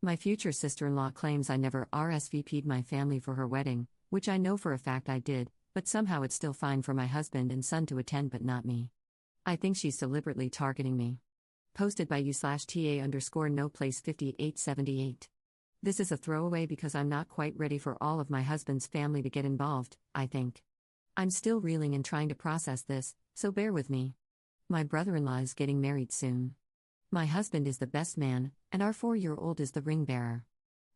My future sister-in-law claims I never RSVP'd my family for her wedding, which I know for a fact I did, but somehow it's still fine for my husband and son to attend but not me. I think she's deliberately targeting me. Posted by u/TA_no place5878. This is a throwaway because I'm not quite ready for all of my husband's family to get involved, I think. I'm still reeling and trying to process this, so bear with me. My brother-in-law is getting married soon. My husband is the best man, and our 4-year-old is the ring bearer.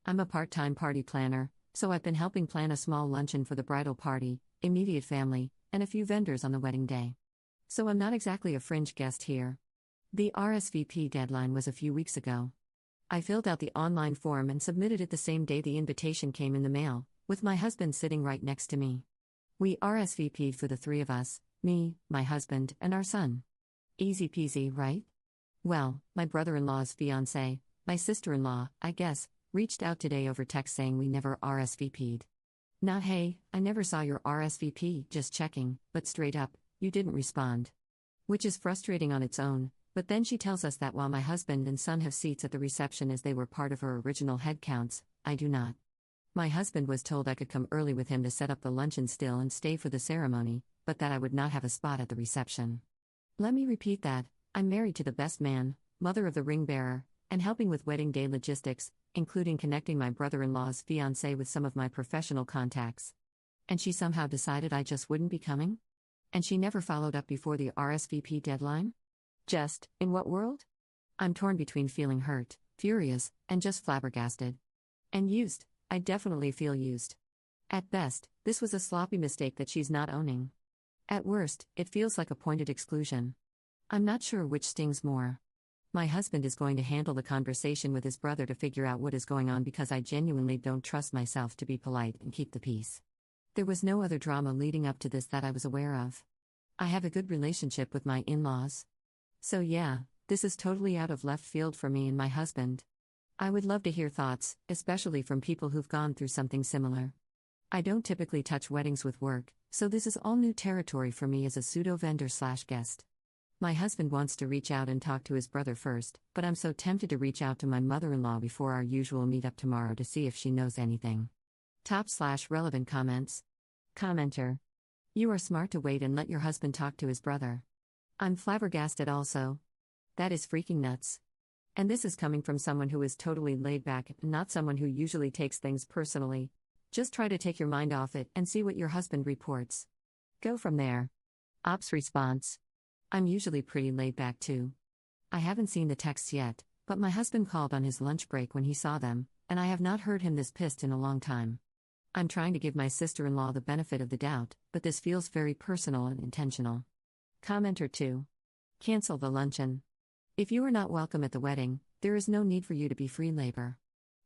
I'm a part-time party planner, so I've been helping plan a small luncheon for the bridal party, immediate family, and a few vendors on the wedding day. So I'm not exactly a fringe guest here. The RSVP deadline was a few weeks ago. I filled out the online form and submitted it the same day the invitation came in the mail, with my husband sitting right next to me. We RSVP'd for the 3 of us, me, my husband, and our son. Easy peasy, right? Well, my brother-in-law's fiancé, my sister-in-law, I guess, reached out today over text saying we never RSVP'd. Not hey, I never saw your RSVP, just checking, but straight up, you didn't respond. Which is frustrating on its own, but then she tells us that while my husband and son have seats at the reception as they were part of her original head counts, I do not. My husband was told I could come early with him to set up the luncheon still and stay for the ceremony, but that I would not have a spot at the reception. Let me repeat that, I'm married to the best man, mother of the ring bearer, and helping with wedding day logistics, including connecting my brother-in-law's fiancé with some of my professional contacts. And she somehow decided I just wouldn't be coming? And she never followed up before the RSVP deadline? Just, in what world? I'm torn between feeling hurt, furious, and just flabbergasted. And used, I definitely feel used. At best, this was a sloppy mistake that she's not owning. At worst, it feels like a pointed exclusion. I'm not sure which stings more. My husband is going to handle the conversation with his brother to figure out what is going on because I genuinely don't trust myself to be polite and keep the peace. There was no other drama leading up to this that I was aware of. I have a good relationship with my in-laws. So yeah, this is totally out of left field for me and my husband. I would love to hear thoughts, especially from people who've gone through something similar. I don't typically touch weddings with work, so this is all new territory for me as a pseudo-vendor/guest. My husband wants to reach out and talk to his brother first, but I'm so tempted to reach out to my mother-in-law before our usual meetup tomorrow to see if she knows anything. Top/relevant comments. Commenter. You are smart to wait and let your husband talk to his brother. I'm flabbergasted also. That is freaking nuts. And this is coming from someone who is totally laid back, not someone who usually takes things personally. Just try to take your mind off it and see what your husband reports. Go from there. Ops response. I'm usually pretty laid back too. I haven't seen the texts yet, but my husband called on his lunch break when he saw them, and I have not heard him this pissed in a long time. I'm trying to give my sister-in-law the benefit of the doubt, but this feels very personal and intentional. Commenter 2. Cancel the luncheon. If you are not welcome at the wedding, there is no need for you to be free labor.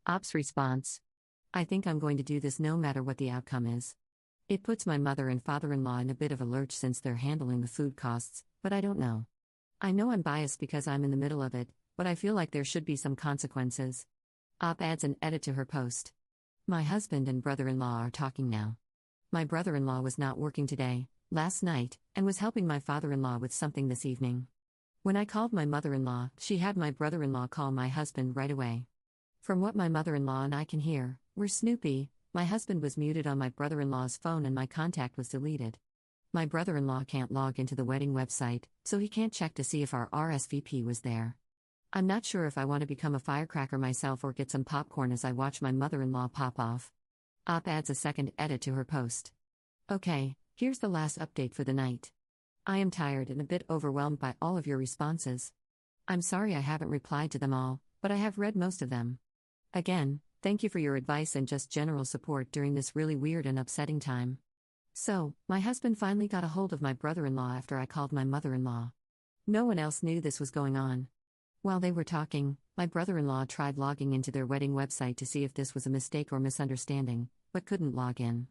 Ops response. I think I'm going to do this no matter what the outcome is. It puts my mother and father-in-law in a bit of a lurch since they're handling the food costs, but I don't know. I know I'm biased because I'm in the middle of it, but I feel like there should be some consequences. Op adds an edit to her post. My husband and brother-in-law are talking now. My brother-in-law was not working today, last night, and was helping my father-in-law with something this evening. When I called my mother-in-law, she had my brother-in-law call my husband right away. From what my mother-in-law and I can hear, we're snoopy. My husband was muted on my brother-in-law's phone and my contact was deleted. My brother-in-law can't log into the wedding website, so he can't check to see if our RSVP was there. I'm not sure if I want to become a firecracker myself or get some popcorn as I watch my mother-in-law pop off. Op adds a second edit to her post. Okay, here's the last update for the night. I am tired and a bit overwhelmed by all of your responses. I'm sorry I haven't replied to them all, but I have read most of them. Again, thank you for your advice and just general support during this really weird and upsetting time. So, my husband finally got a hold of my brother-in-law after I called my mother-in-law. No one else knew this was going on. While they were talking, my brother-in-law tried logging into their wedding website to see if this was a mistake or misunderstanding, but couldn't log in.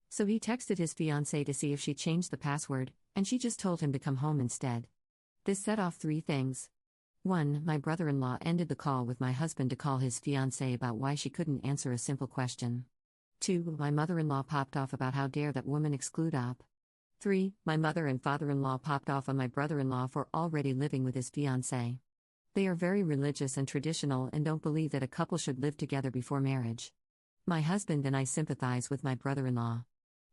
So he texted his fiancée to see if she changed the password, and she just told him to come home instead. This set off 3 things. 1. My brother-in-law ended the call with my husband to call his fiancée about why she couldn't answer a simple question. 2. My mother-in-law popped off about how dare that woman exclude op. 3. My mother and father-in-law popped off on my brother-in-law for already living with his fiancée. They are very religious and traditional and don't believe that a couple should live together before marriage. My husband and I sympathize with my brother-in-law.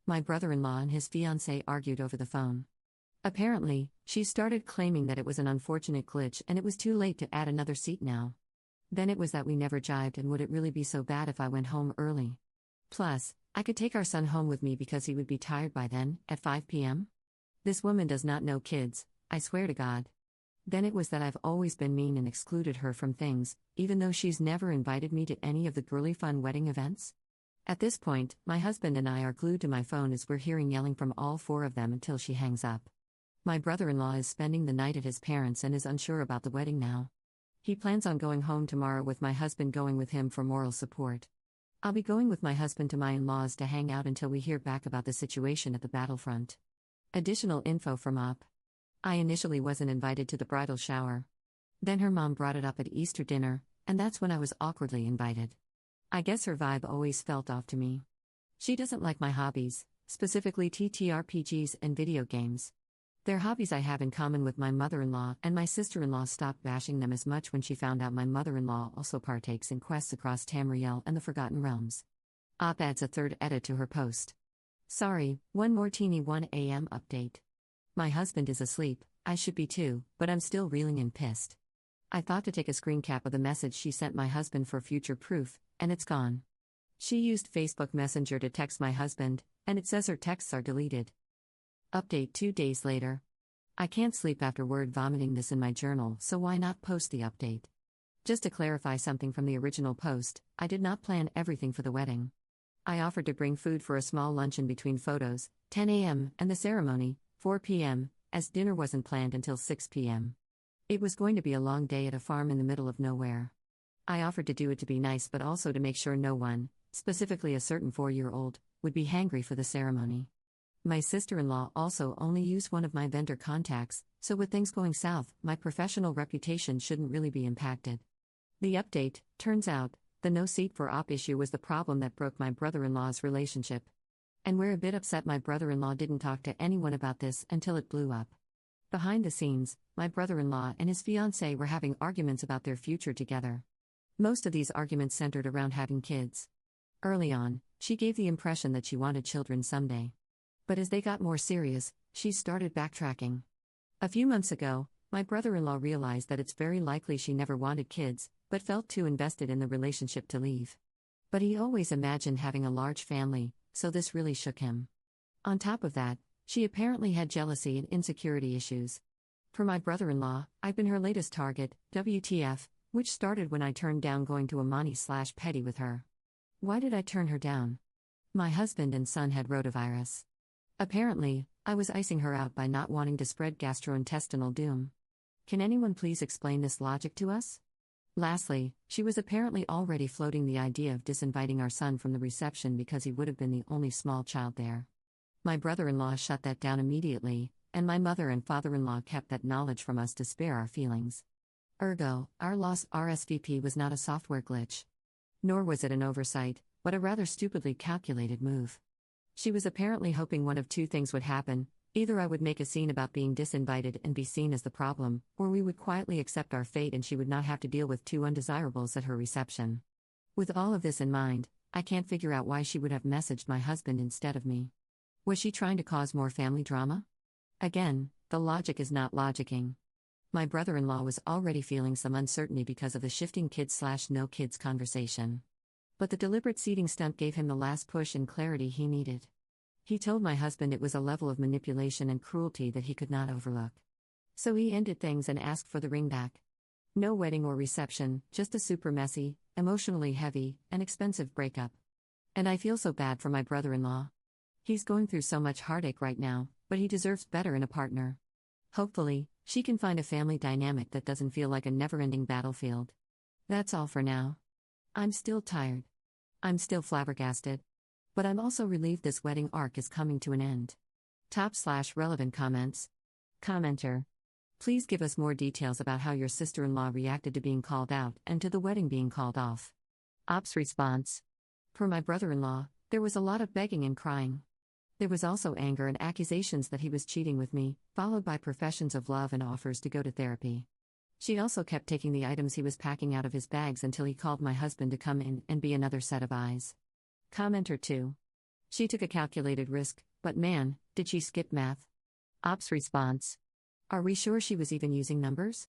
My brother-in-law and his fiancée argued over the phone. Apparently, she started claiming that it was an unfortunate glitch and it was too late to add another seat now. Then it was that we never jived, and would it really be so bad if I went home early? Plus, I could take our son home with me because he would be tired by then, at 5 p.m.? This woman does not know kids, I swear to God. Then it was that I've always been mean and excluded her from things, even though she's never invited me to any of the girly fun wedding events. At this point, my husband and I are glued to my phone as we're hearing yelling from all four of them until she hangs up. My brother-in-law is spending the night at his parents' and is unsure about the wedding now. He plans on going home tomorrow with my husband going with him for moral support. I'll be going with my husband to my in-laws to hang out until we hear back about the situation at the battlefront. Additional info from Op. I initially wasn't invited to the bridal shower. Then her mom brought it up at Easter dinner, and that's when I was awkwardly invited. I guess her vibe always felt off to me. She doesn't like my hobbies, specifically TTRPGs and video games. They're hobbies I have in common with my mother-in-law, and my sister-in-law stopped bashing them as much when she found out my mother-in-law also partakes in quests across Tamriel and the Forgotten Realms. Op adds a third edit to her post. Sorry, one more teeny 1 a.m. update. My husband is asleep, I should be too, but I'm still reeling and pissed. I thought to take a screen cap of the message she sent my husband for future proof, and it's gone. She used Facebook Messenger to text my husband, and it says her texts are deleted. Update 2 days later. I can't sleep after word vomiting this in my journal, so why not post the update? Just to clarify something from the original post, I did not plan everything for the wedding. I offered to bring food for a small luncheon between photos, 10 a.m., and the ceremony, 4 p.m., as dinner wasn't planned until 6 p.m. It was going to be a long day at a farm in the middle of nowhere. I offered to do it to be nice but also to make sure no one, specifically a certain 4-year-old, would be hangry for the ceremony. My sister-in-law also only used one of my vendor contacts, so with things going south, my professional reputation shouldn't really be impacted. The update, turns out, the no seat for op issue was the problem that broke my brother-in-law's relationship. And we're a bit upset my brother-in-law didn't talk to anyone about this until it blew up. Behind the scenes, my brother-in-law and his fiancée were having arguments about their future together. Most of these arguments centered around having kids. Early on, she gave the impression that she wanted children someday. But as they got more serious, she started backtracking. A few months ago, my brother-in-law realized that it's very likely she never wanted kids, but felt too invested in the relationship to leave. But he always imagined having a large family, so this really shook him. On top of that, she apparently had jealousy and insecurity issues. For my brother-in-law, I've been her latest target, WTF, which started when I turned down going to Amani/Petty with her. Why did I turn her down? My husband and son had rotavirus. Apparently, I was icing her out by not wanting to spread gastrointestinal doom. Can anyone please explain this logic to us? Lastly, she was apparently already floating the idea of disinviting our son from the reception because he would have been the only small child there. My brother-in-law shut that down immediately, and my mother and father-in-law kept that knowledge from us to spare our feelings. Ergo, our lost RSVP was not a software glitch. Nor was it an oversight, but a rather stupidly calculated move. She was apparently hoping one of two things would happen: either I would make a scene about being disinvited and be seen as the problem, or we would quietly accept our fate and she would not have to deal with two undesirables at her reception. With all of this in mind, I can't figure out why she would have messaged my husband instead of me. Was she trying to cause more family drama? Again, the logic is not logicking. My brother-in-law was already feeling some uncertainty because of the shifting kids/no kids conversation. But the deliberate seating stunt gave him the last push and clarity he needed. He told my husband it was a level of manipulation and cruelty that he could not overlook. So he ended things and asked for the ring back. No wedding or reception, just a super messy, emotionally heavy, and expensive breakup. And I feel so bad for my brother-in-law. He's going through so much heartache right now, but he deserves better in a partner. Hopefully, she can find a family dynamic that doesn't feel like a never-ending battlefield. That's all for now. I'm still tired. I'm still flabbergasted. But I'm also relieved this wedding arc is coming to an end. Top/relevant comments. Commenter. Please give us more details about how your sister-in-law reacted to being called out and to the wedding being called off. Op's response. Per my brother-in-law, there was a lot of begging and crying. There was also anger and accusations that he was cheating with me, followed by professions of love and offers to go to therapy. She also kept taking the items he was packing out of his bags until he called my husband to come in and be another set of eyes. Commenter 2. She took a calculated risk, but man, did she skip math. Ops response. Are we sure she was even using numbers?